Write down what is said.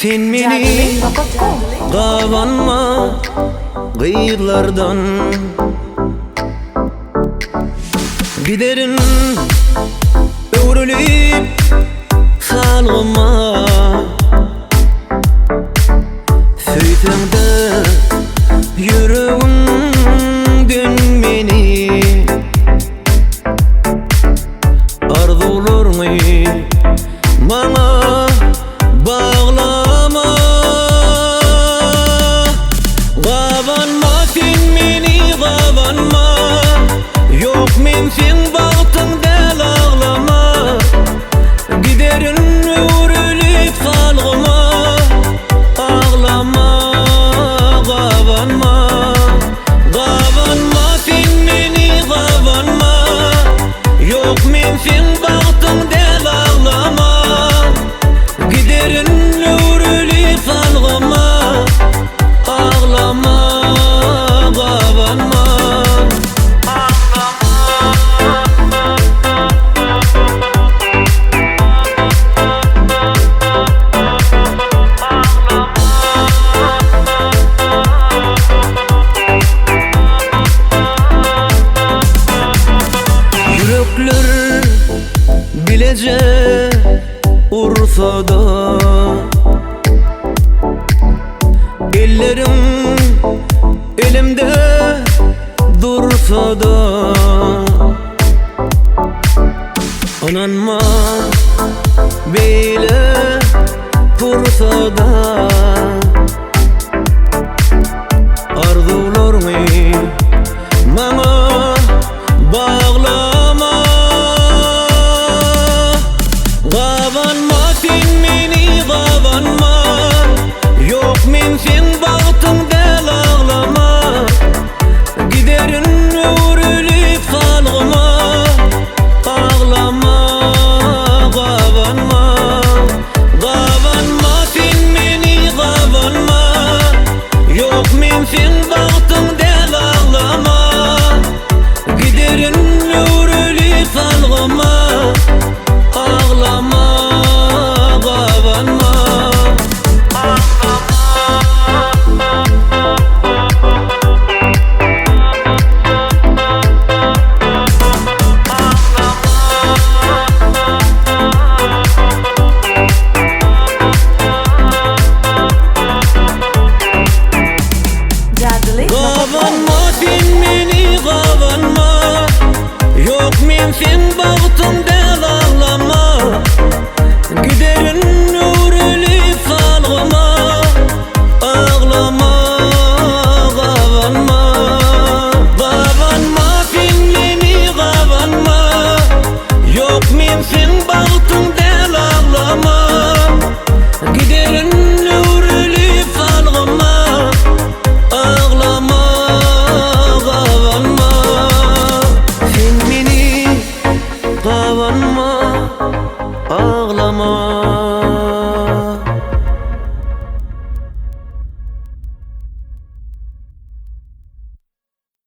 Sen meni gabanma gıylardan, giderin öwrülip salgıma. Söýsеňde yüreğimden meni arzularyny maňa bağlama. Gabanma sen meni gabanma, yok men sen bagtyňda ağlama. Giderin öwrülip salgyma, ağlama. Gabanma, gabanma sen meni gabanma, yok men sen bagtyňda ağlama. Giderin öwrülip salgyma, ağlama. Gabanma, yürekler bilece ursa da, ellerim elimde dursa da, ananma beyle tursa da, arzularyny maňa bağlama. Gabanma sen meni gabanma, yok men sen bagtyňda ağlama. Giderin öwrülip salgyma, ağlama. Gabanma, gabanma sen meni gabanma, yok men sen bagtyňda ağlama. Giderin öwrülip salgyma, ağlama. Gabanma, gabanma sen meni gabanma, yok men sen bagtyňda ağlama. Giderin öwrülip salgyma, ağlama. Gabanma, gabanma sen meni gabanma, yok men sen bagtyňda ağlama. Giderin öwrülip salgyma, ağlama. Gabanma, sen meni gabanma, ağlama.